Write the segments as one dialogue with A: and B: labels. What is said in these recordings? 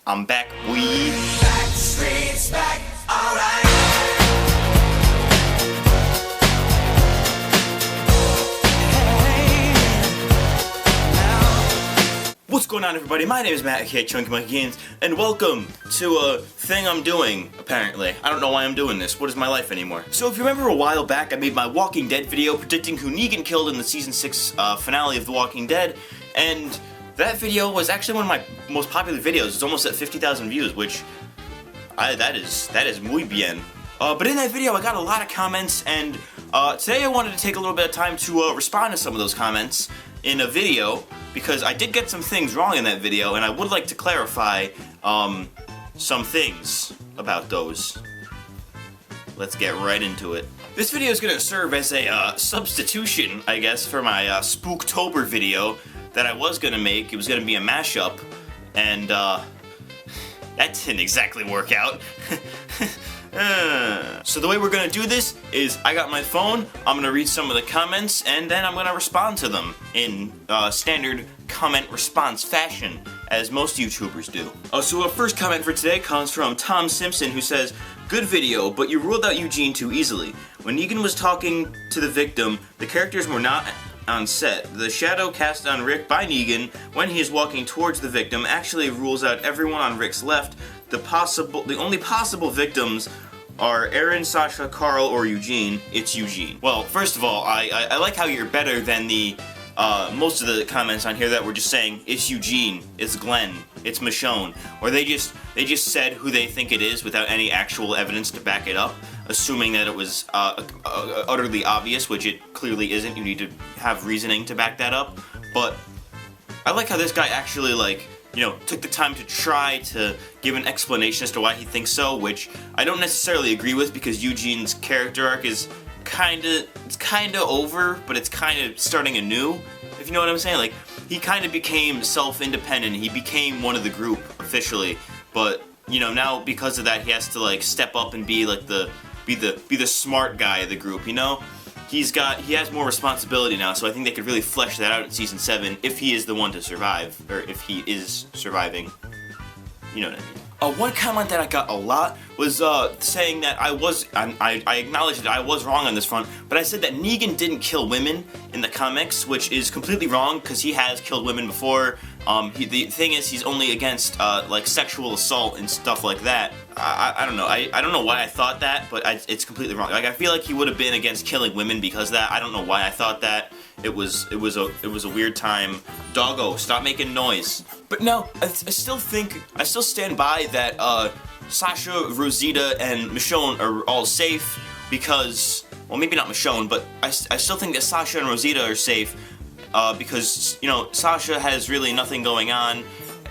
A: I'm back, we.
B: Backstreet's back, alright.
A: What's going on, everybody? My name is Matt, aka Chunky Monkey Games, and welcome to a thing I'm doing, apparently. I don't know why I'm doing this. What is my life anymore? So if you remember a while back, I made my Walking Dead video predicting who Negan killed in the Season 6 finale of The Walking Dead, and that video was actually one of my most popular videos. It's almost at 50,000 views, which, that is muy bien. But in that video, I got a lot of comments, and today I wanted to take a little bit of time to respond to some of those comments in a video, because I did get some things wrong in that video, and I would like to clarify some things about those. Let's get right into it. This video is going to serve as a substitution, I guess, for my Spooktober video that I was going to make. It was going to be a mashup, and that didn't exactly work out. So the way we're gonna do this is I got my phone, I'm gonna read some of the comments, and then I'm gonna respond to them in standard comment response fashion, as most YouTubers do. So our first comment for today comes from Tom Simpson, who says, "Good video, but you ruled out Eugene too easily. When Negan was talking to the victim, the characters were not on set. The shadow cast on Rick by Negan when he is walking towards the victim actually rules out everyone on Rick's left. The only possible victims are Aaron, Sasha, Carl, or Eugene. It's Eugene." Well, first of all, I like how you're better than the most of the comments on here that were just saying it's Eugene, it's Glenn, it's Michonne, or they just said who they think it is without any actual evidence to back it up, assuming that it was utterly obvious, which it clearly isn't. You need to have reasoning to back that up. But I like how this guy actually, like, you know, took the time to try to give an explanation as to why he thinks so, which I don't necessarily agree with, because Eugene's character arc is kinda over, but it's kinda starting anew, if you know what I'm saying. Like, he kinda became self-independent, he became one of the group officially, but, you know, now because of that he has to, like, step up and be like be the smart guy of the group, you know? He has more responsibility now, so I think they could really flesh that out in Season 7 if he is the one to survive, or if he is surviving. You know what I mean. One comment that I got a lot was saying that I acknowledged that I was wrong on this front, but I said that Negan didn't kill women in the comics, which is completely wrong, because he has killed women before. The thing is, he's only against like sexual assault and stuff like that. I don't know. I don't know why I thought that, but it's completely wrong. Like, I feel like he would have been against killing women because of that. I don't know why I thought that. It was a weird time. Doggo, stop making noise. But no, I still stand by that Sasha, Rosita, and Michonne are all safe because, well, maybe not Michonne, but I still think that Sasha and Rosita are safe because, you know, Sasha has really nothing going on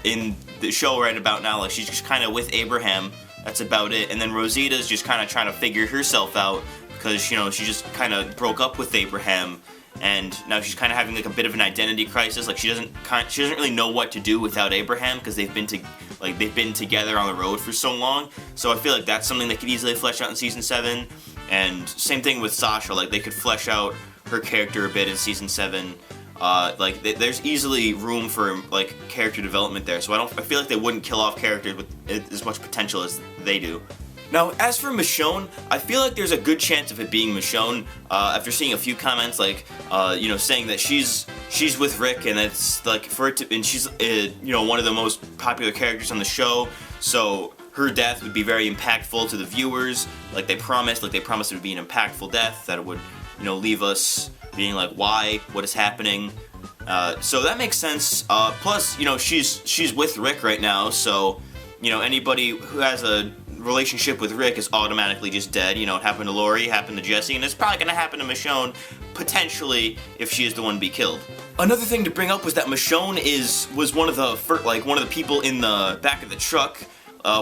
A: in the show right about now. Like, she's just kind of with Abraham. That's about it. And then Rosita's just kind of trying to figure herself out because, you know, she just kind of broke up with Abraham, and now she's kind of having like a bit of an identity crisis. Like, she doesn't really know what to do without Abraham, because they've been together on the road for so long. So I feel like that's something they could easily flesh out in Season 7. And same thing with Sasha. Like, they could flesh out her character a bit in Season 7. Like, there's easily room for, like, character development there, so I feel like they wouldn't kill off characters with as much potential as they do. Now, as for Michonne, I feel like there's a good chance of it being Michonne, after seeing a few comments, like, you know, saying that she's with Rick, and it's, like, and she's, you know, one of the most popular characters on the show, so her death would be very impactful to the viewers, like they promised it would be an impactful death, that it would, you know, leave us being like, why? What is happening? So that makes sense. Plus, you know, she's with Rick right now, so, you know, anybody who has a relationship with Rick is automatically just dead. You know, it happened to Lori, it happened to Jesse, and it's probably gonna happen to Michonne, potentially, if she is the one to be killed. Another thing to bring up was that Michonne was one of the people in the back of the truck,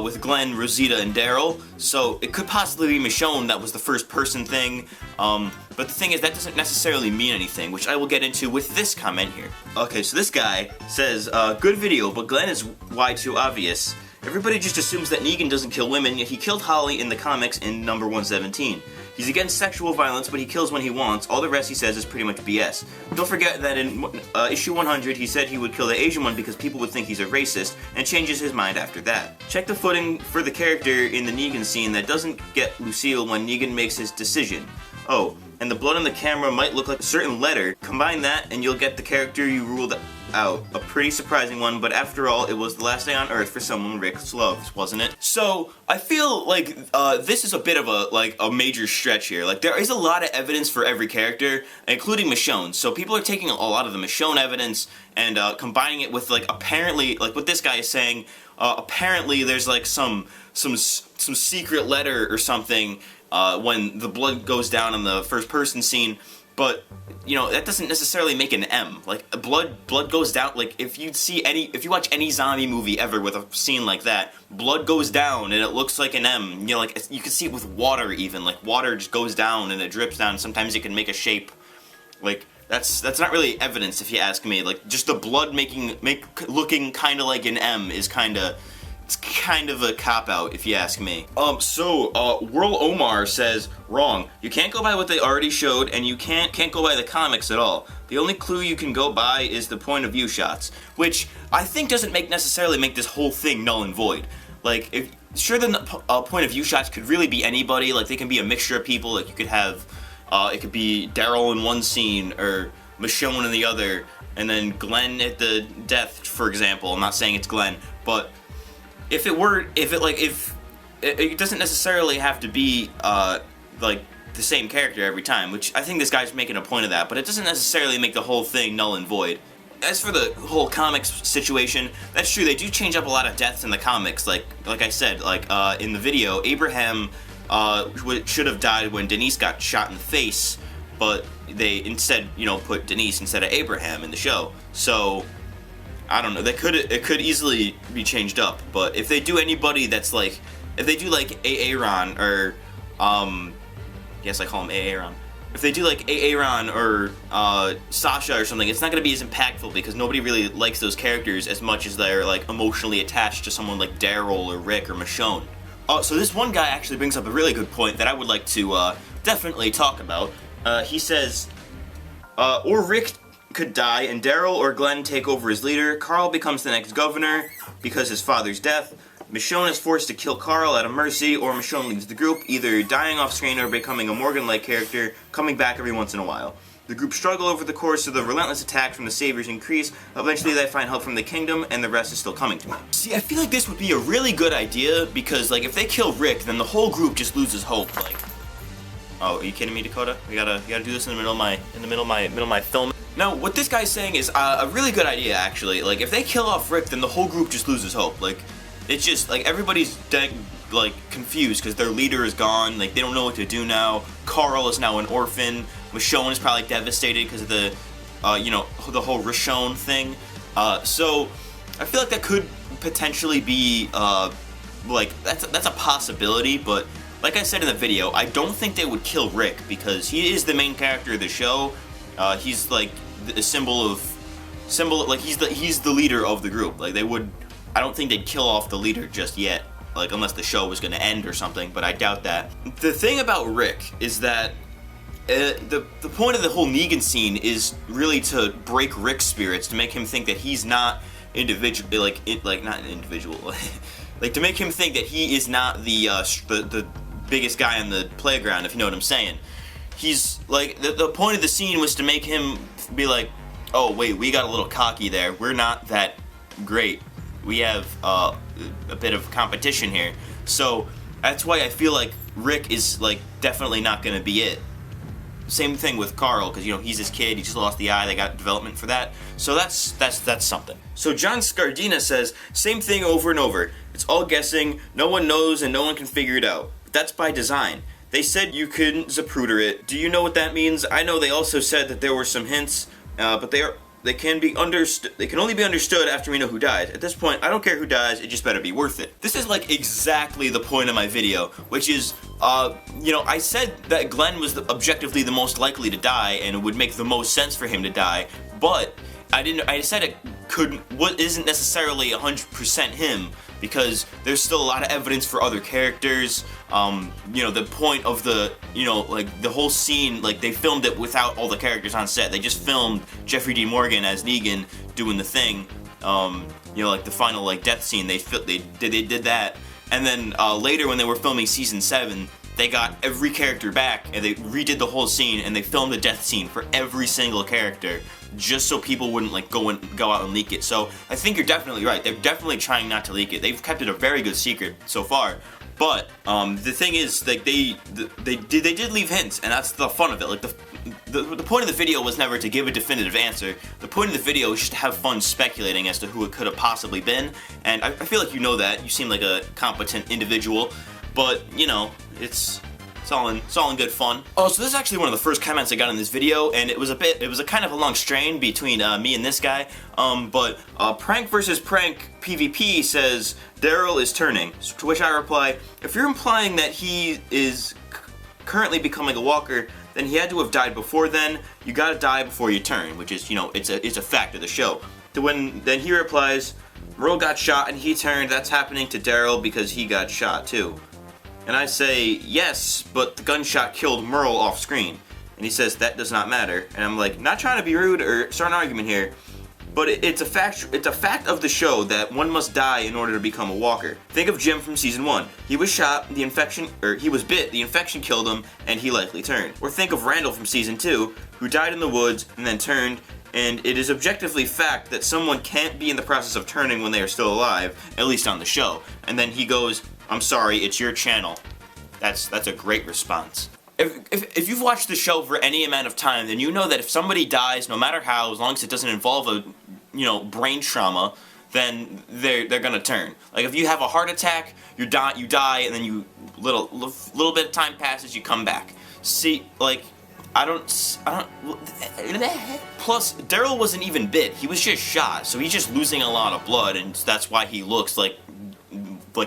A: with Glenn, Rosita, and Daryl, so it could possibly be Michonne that was the first person thing, but the thing is, that doesn't necessarily mean anything, which I will get into with this comment here. Okay, so this guy says, "Good video, but Glenn is way too obvious. Everybody just assumes that Negan doesn't kill women, yet he killed Holly in the comics in number 117. He's against sexual violence, but he kills when he wants. All the rest he says is pretty much BS. Don't forget that in issue 100, he said he would kill the Asian one because people would think he's a racist, and changes his mind after that. Check the footing for the character in the Negan scene that doesn't get Lucille when Negan makes his decision. Oh, and the blood on the camera might look like a certain letter. Combine that and you'll get the character you ruled out. A pretty surprising one, but after all, it was the last day on Earth for someone Rick loves, wasn't it? So, I feel like this is a bit of a major stretch here. Like, there is a lot of evidence for every character, including Michonne. So people are taking a lot of the Michonne evidence and combining it with, like, apparently, like what this guy is saying, apparently there's like some secret letter or something when the blood goes down in the first person scene, but you know that doesn't necessarily make an M. Like blood goes down. Like if you watch any zombie movie ever with a scene like that, blood goes down and it looks like an M. You know, like you can see it with water even. Like water just goes down and it drips down. Sometimes it can make a shape. Like that's not really evidence if you ask me. Like just the blood looking kind of like an M is it's kind of a cop-out, if you ask me. Whirl Omar says, wrong. You can't go by what they already showed, and you can't go by the comics at all. The only clue you can go by is the point of view shots, which I think doesn't necessarily make this whole thing null and void. Like, the point of view shots could really be anybody. Like, they can be a mixture of people. Like, you could have, it could be Daryl in one scene, or Michonne in the other, and then Glenn at the death, for example. I'm not saying it's Glenn, but it doesn't necessarily have to be like the same character every time, which I think this guy's making a point of that, but it doesn't necessarily make the whole thing null and void. As for the whole comics situation, that's true, they do change up a lot of deaths in the comics, like I said, in the video, Abraham should have died when Denise got shot in the face, but they instead, put Denise instead of Abraham in the show, so I don't know, it could easily be changed up, but if they do anybody that's like, if they do like Aaron or, yes I call him Aaron, if they do like Aaron or Sasha or something, it's not going to be as impactful because nobody really likes those characters as much as they're like emotionally attached to someone like Daryl or Rick or Michonne. So this one guy actually brings up a really good point that I would like to definitely talk about. He says, or Rick could die and Daryl or Glenn take over as leader. Carl becomes the next governor because his father's death. Michonne is forced to kill Carl out of mercy, or Michonne leaves the group, either dying off screen or becoming a Morgan-like character, coming back every once in a while. The group struggle over the course of the relentless attack from the Saviors increase. Eventually they find help from the Kingdom, and the rest is still coming to me. See, I feel like this would be a really good idea, because like if they kill Rick, then the whole group just loses hope. Like, oh, are you kidding me, Dakota? We gotta do this in the middle of my film. Now, what this guy's saying is a really good idea, actually. Like, if they kill off Rick, then the whole group just loses hope. Like, it's just, like, everybody's, like, confused because their leader is gone. Like, they don't know what to do now. Carl is now an orphan. Michonne is probably devastated because of the, the whole Rishon thing. So, I feel like that could potentially be, that's a possibility, but like I said in the video, I don't think they would kill Rick because he is the main character of the show. He's like a symbol, like he's the leader of the group. Like I don't think they'd kill off the leader just yet, like unless the show was gonna end or something, but I doubt that. The thing about Rick is that the point of the whole Negan scene is really to break Rick's spirits, to make him think that he's not individual, not an individual, like to make him think that he is not the biggest guy on the playground, if you know what I'm saying. He's like, the point of the scene was to make him be like, oh wait, we got a little cocky there, we're not that great, we have a bit of competition here. So that's why I feel like Rick is like definitely not gonna be it. Same thing with Carl, because he's his kid, he just lost the eye, they got development for that. So that's something. So John Scardina says, same thing over and over. It's all guessing, no one knows and no one can figure it out. But that's by design. They said you couldn't Zapruder it. Do you know what that means? I know they also said that there were some hints, but they can only be understood after we know who died. At this point, I don't care who dies, it just better be worth it. This is like exactly the point of my video, which is, I said that Glenn was objectively the most likely to die and it would make the most sense for him to die, but I said it isn't necessarily 100% him, because there's still a lot of evidence for other characters. You know, the point of the, you know, like the whole scene, like they filmed it without all the characters on set. They just filmed Jeffrey D. Morgan as Negan doing the thing. You know, like the final like death scene. They did that, and then later when they were filming season 7, they got every character back and they redid the whole scene and they filmed a death scene for every single character, just so people wouldn't like go out and leak it. So I think you're definitely right. They're definitely trying not to leak it. They've kept it a very good secret so far. But the thing is, like they did leave hints, and that's the fun of it. Like the point of the video was never to give a definitive answer. The point of the video was just to have fun speculating as to who it could have possibly been. And I feel like you know that. You seem like a competent individual. But, you know, it's all in good fun. Oh, so this is actually one of the first comments I got in this video, and it was a kind of a long strain between me and this guy. But Prank versus Prank PvP says Daryl is turning. To which I reply, if you're implying that he is currently becoming a walker, then he had to have died before then. You gotta die before you turn, which is, you know, it's a fact of the show. Then he replies, Merle got shot and he turned. That's happening to Daryl because he got shot too. And I say, yes, but the gunshot killed Merle off screen. And he says, that does not matter. And I'm like, not trying to be rude or start an argument here, but it's a fact of the show that one must die in order to become a walker. Think of Jim from season 1. He was shot, he was bit, the infection killed him, and he likely turned. Or think of Randall from season 2, who died in the woods and then turned, and it is objectively fact that someone can't be in the process of turning when they are still alive, at least on the show. And then he goes, I'm sorry, it's your channel. That's a great response. If you've watched the show for any amount of time, then you know that if somebody dies, no matter how, as long as it doesn't involve a, you know, brain trauma, then they're gonna turn. Like if you have a heart attack, you die, and then you little bit of time passes, you come back. See, like I don't. Plus, Daryl wasn't even bit. He was just shot, so he's just losing a lot of blood, and that's why he looks like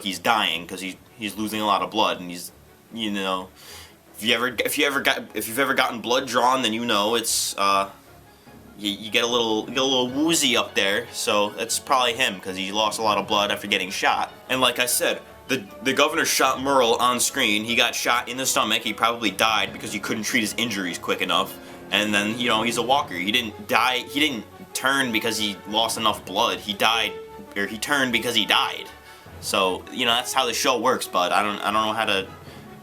A: he's dying, because he's losing a lot of blood, and he's, you know, if you've ever gotten blood drawn, then you know it's you get a little woozy up there. So that's probably him, because he lost a lot of blood after getting shot. And like I said, the governor shot Merle on screen. He got shot in the stomach. He probably died because he couldn't treat his injuries quick enough. And then, you know, he's a walker. He didn't die. He didn't turn because he lost enough blood. He died, or he turned because he died. So, you know, that's how the show works, bud. I don't know how to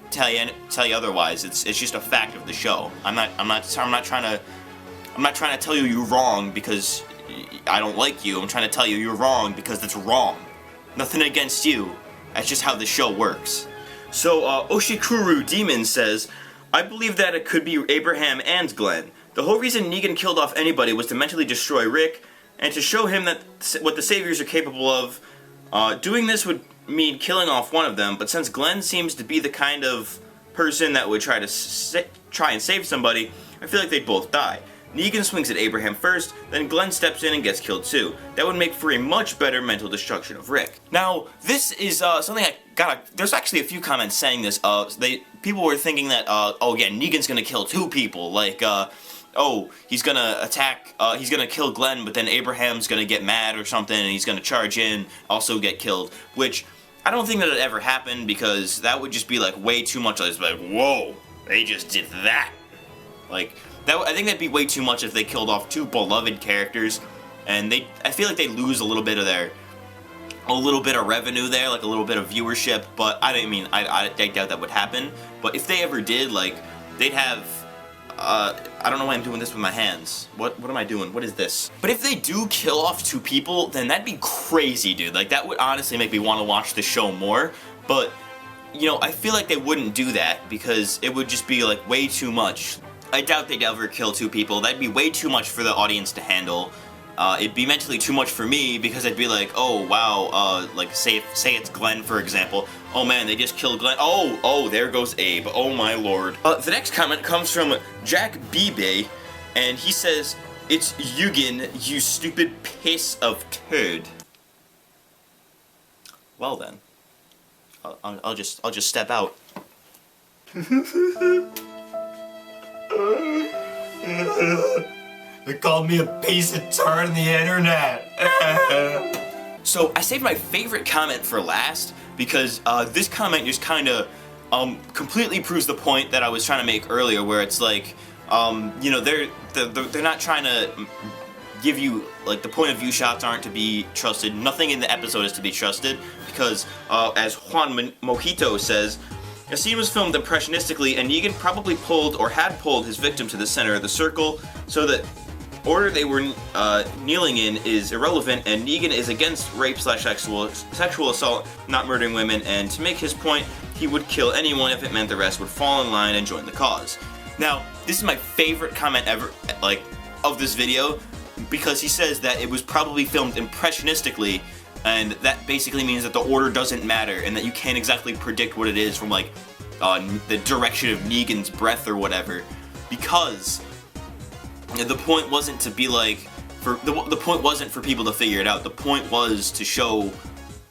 A: tell you otherwise. It's just a fact of the show. I'm not trying to tell you you're wrong because I don't like you. I'm trying to tell you you're wrong because it's wrong. Nothing against you. That's just how the show works. So, Oshikuru Demon says, I believe that it could be Abraham and Glenn. The whole reason Negan killed off anybody was to mentally destroy Rick, and to show him that what the Saviors are capable of. Doing this would mean killing off one of them, but since Glenn seems to be the kind of person that would try and save somebody, I feel like they'd both die. Negan swings at Abraham first, then Glenn steps in and gets killed too. That would make for a much better mental destruction of Rick. Now, this is something there's actually a few comments saying this. People were thinking that, oh yeah, Negan's gonna kill 2 people, like, oh, he's gonna he's gonna kill Glenn, but then Abraham's gonna get mad or something, and he's gonna charge in, also get killed, which I don't think that would ever happen, because that would just be like way too much. It's like, whoa, they just did that. Like, I think that'd be way too much if they killed off 2 beloved characters, and I feel like they lose a little bit of revenue there, like a little bit of viewership. But I doubt that would happen. But if they ever did, like, they'd have, I don't know why I'm doing this with my hands. What am I doing? What is this? But if they do kill off 2 people, then that'd be crazy, dude. Like, that would honestly make me want to watch the show more. But, you know, I feel like they wouldn't do that, because it would just be, like, way too much. I doubt they'd ever kill 2 people. That'd be way too much for the audience to handle. It'd be mentally too much for me, because I'd be like, oh wow, like say it's Glenn, for example. Oh man, they just killed Glenn. Oh, there goes Abe. Oh my lord. The next comment comes from Jack Bebe, and he says, it's Yugen, you stupid piece of turd. Well then, I'll just step out. They called me a piece of turd on the internet. So I saved my favorite comment for last because this comment just kind of completely proves the point that I was trying to make earlier, where it's like, you know, they're not trying to give you, like, the point of view shots aren't to be trusted. Nothing in the episode is to be trusted because, as Juan Mojito says, a scene was filmed impressionistically, and Negan probably pulled or had pulled his victim to the center of the circle, so that order they were kneeling in is irrelevant, and Negan is against rape/sexual assault, not murdering women, and to make his point, he would kill anyone if it meant the rest would fall in line and join the cause. Now, this is my favorite comment ever, like, of this video, because he says that it was probably filmed impressionistically, and that basically means that the order doesn't matter, and that you can't exactly predict what it is from, like, the direction of Negan's breath or whatever, because the point wasn't to be like, the point wasn't for people to figure it out. The point was to show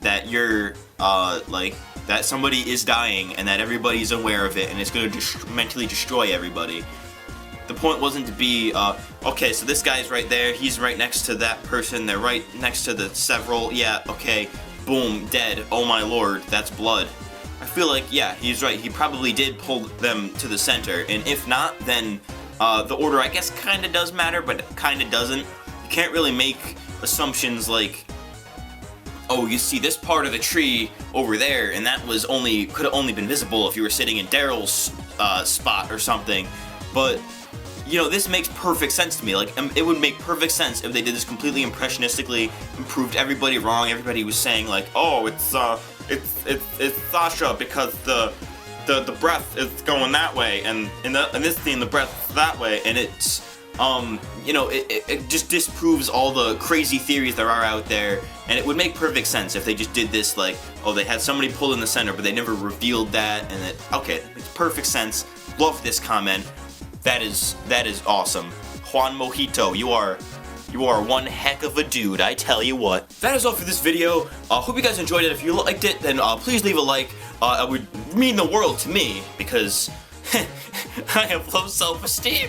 A: that you're, like, that somebody is dying and that everybody's aware of it and it's going to mentally destroy everybody. The point wasn't to be, okay, so this guy's right there, he's right next to that person, they're right next to the several, yeah, okay, boom, dead, oh my lord, that's blood. I feel like, yeah, he's right, he probably did pull them to the center, and if not, then the order, I guess, kinda does matter, but kinda doesn't. You can't really make assumptions like, oh, you see this part of the tree over there, and that was could have only been visible if you were sitting in Daryl's spot or something. But, you know, this makes perfect sense to me. Like, it would make perfect sense if they did this completely impressionistically and proved everybody wrong. Everybody was saying like, oh, it's Sasha because the breath is going that way, and in this scene the breath is that way, and it's you know, it just disproves all the crazy theories there are out there, and it would make perfect sense if they just did this, like, oh, they had somebody pulled in the center, but they never revealed that, and it, okay, that makes perfect sense. Love this comment. That is awesome. Juan Mojito, you are one heck of a dude, I tell you what. That is all for this video. Hope you guys enjoyed it. If you liked it, then please leave a like. It would mean the world to me, because I have low self-esteem.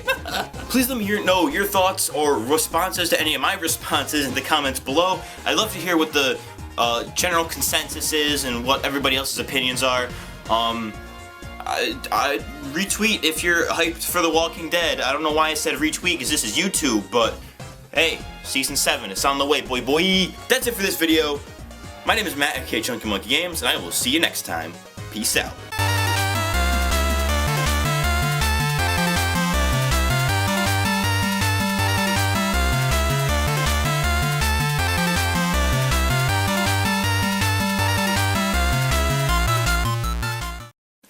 A: Please let me know your thoughts or responses to any of my responses in the comments below. I'd love to hear what the general consensus is and what everybody else's opinions are. I retweet if you're hyped for The Walking Dead. I don't know why I said retweet, because this is YouTube, but hey, Season 7, it's on the way, boy. That's it for this video. My name is Matt, aka Chunky Monkey Games, and I will see you next time. Peace out.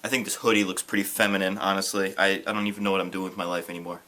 A: I think this hoodie looks pretty feminine, honestly. I don't even know what I'm doing with my life anymore.